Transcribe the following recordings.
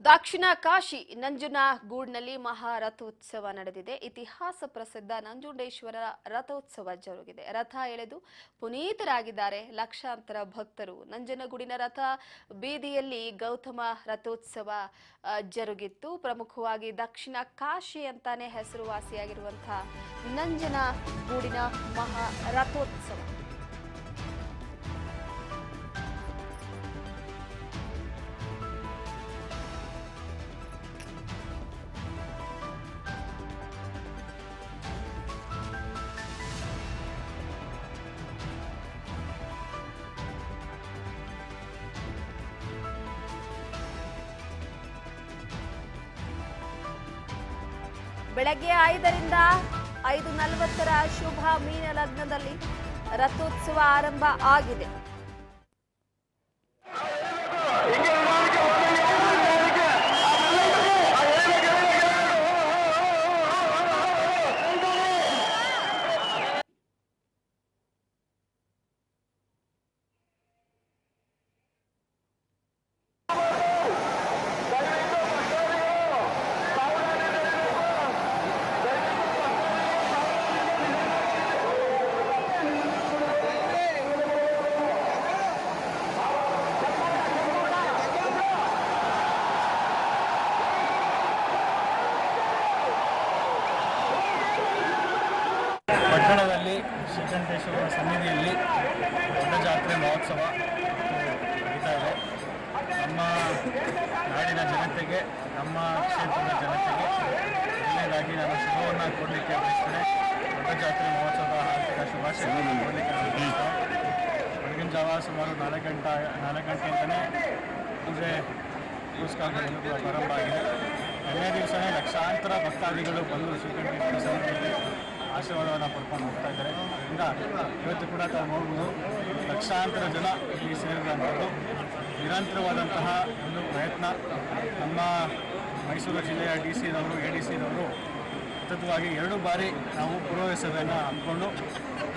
ದಕ್ಷಿಣ ಕಾಶಿ ನಂಜನಗೂಡಿನಲ್ಲಿ ಮಹಾರಥೋತ್ಸವ ನಡೆದಿದೆ. ಇತಿಹಾಸ ಪ್ರಸಿದ್ಧ ನಂಜುಂಡೇಶ್ವರ ರಥೋತ್ಸವ ಜರುಗಿದೆ. ರಥ ಎಳೆದು ಪುನೀತರಾಗಿದ್ದಾರೆ ಲಕ್ಷಾಂತರ ಭಕ್ತರು. ನಂಜನಗೂಡಿನ ರಥ ಬೀದಿಯಲ್ಲಿ ಗೌತಮ ರಥೋತ್ಸವ ಜರುಗಿತ್ತು. ಪ್ರಮುಖವಾಗಿ ದಕ್ಷಿಣ ಕಾಶಿ ಅಂತಾನೆ ಹೆಸರುವಾಸಿಯಾಗಿರುವಂತಹ ನಂಜನಗೂಡಿನ ಮಹಾರಥೋತ್ಸವ ಬೆಳಗ್ಗೆ 5ರಿಂದ 5:40 ಶುಭ ಮೀನ ಲಗ್ನದಲ್ಲಿ ರಥೋತ್ಸವ ಆರಂಭ ಆಗಿದೆ. ಪಟ್ಟಣದಲ್ಲಿ ಶ್ರೀಕಂಠೇಶ್ವರ ಸನ್ನಿಧಿಯಲ್ಲಿ ದೊಡ್ಡ ಜಾತ್ರೆ ಮಹೋತ್ಸವ ನಡೀತಾ ಇದೆ. ನಮ್ಮ ನಾಡಿನ ಜನತೆಗೆ, ನಮ್ಮ ಕ್ಷೇತ್ರದ ಜನತೆಗೆ ಮೊದಲನೇದಾಗಿ ನಾನು ಶುಭವನ್ನು ಕೊಡಲಿಕ್ಕೆ ಬಯಸ್ತೇನೆ. ದೊಡ್ಡ ಜಾತ್ರೆ ಮಹೋತ್ಸವದ ಹಾರ್ದಿಕ ಶುಭಾಶಯಗಳನ್ನು ಕೊಡಲಿಕ್ಕೆ ನಾನು ಬಯಸ್ತೇನೆ. ಬೆಳಗಿನ ಜಾವ ಸುಮಾರು 4 ಗಂಟೆಯಿಂದಲೇ ಪೂಜೆ ಪುರಸ್ಕಾರಗಳು ಕೂಡ ಪ್ರಾರಂಭ ಆಗಿದೆ. ಎರಡನೇ ದಿವಸನೇ ಲಕ್ಷಾಂತರ ಭಕ್ತಾದಿಗಳು ಬಂದು ಶ್ರೀಕಂಠೇಶ್ವರ ಸನ್ನಿಧಿಯಲ್ಲಿ ಆಶೀರ್ವಾದವನ್ನು ಪಡ್ಕೊಂಡು ಹೋಗ್ತಾ ಇದ್ದಾರೆ. ಅದರಿಂದ ಇವತ್ತು ಕೂಡ ತಾವು ನೋಡ್ಬೋದು ಲಕ್ಷಾಂತರ ಜನ ಇಲ್ಲಿ ಸೇರಿದಂಥದ್ದು ನಿರಂತರವಾದಂತಹ ಒಂದು ಪ್ರಯತ್ನ. ನಮ್ಮ ಮೈಸೂರು ಜಿಲ್ಲೆಯ DC-ನವರು ADC-ನವರು ಸತತವಾಗಿ 2 ಬಾರಿ ನಾವು ಪೂರ್ವ ಸಭೆಯನ್ನು ಹಮ್ಮಿಕೊಂಡು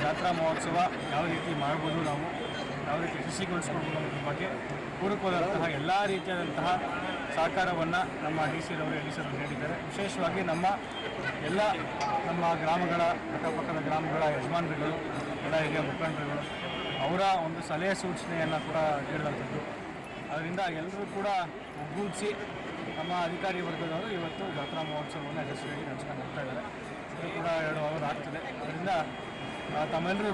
ಜಾತ್ರಾ ಮಹೋತ್ಸವ ಯಾವ ರೀತಿ ಮಾಡ್ಬೋದು, ನಾವು ಯಾವ ರೀತಿ ಕೃಷಿಗೊಳಿಸ್ಕೊಳ್ಬೋದು ಅನ್ನೋದ್ರ ಬಗ್ಗೆ ಪೂರಕವಾದಂತಹ ಎಲ್ಲ ರೀತಿಯಾದಂತಹ ಸಹಕಾರವನ್ನು ನಮ್ಮ DC-ನವರು ADC-ನವರು ನೀಡಿದ್ದಾರೆ. ವಿಶೇಷವಾಗಿ ನಮ್ಮ ಗ್ರಾಮಗಳ ಅಕ್ಕಪಕ್ಕದ ಗ್ರಾಮಗಳ ಯಜಮಾನರುಗಳು, ಎಲ್ಲ ಹಿರಿಯ ಮುಖಂಡರುಗಳು ಅವರ ಒಂದು ಸಲಹೆ ಸೂಚನೆಯನ್ನು ಕೂಡ ನೀಡಿದಂಥದ್ದು. ಅದರಿಂದ ಎಲ್ಲರೂ ಕೂಡ ಒಗ್ಗೂಡಿಸಿ ನಮ್ಮ ಅಧಿಕಾರಿ ವರ್ಗದವರು ಇವತ್ತು ಜಾತ್ರಾ ಮಹೋತ್ಸವವನ್ನು ಯಶಸ್ವಿಯಾಗಿ ನಡೆಸ್ಕೊಂಡು ಹೋಗ್ತಾ ಇದ್ದಾರೆ. ಇದು ಕೂಡ 2 ಅವರ್ ಆಗ್ತದೆ. ಅದರಿಂದ ತಮ್ಮೆಲ್ಲರೂ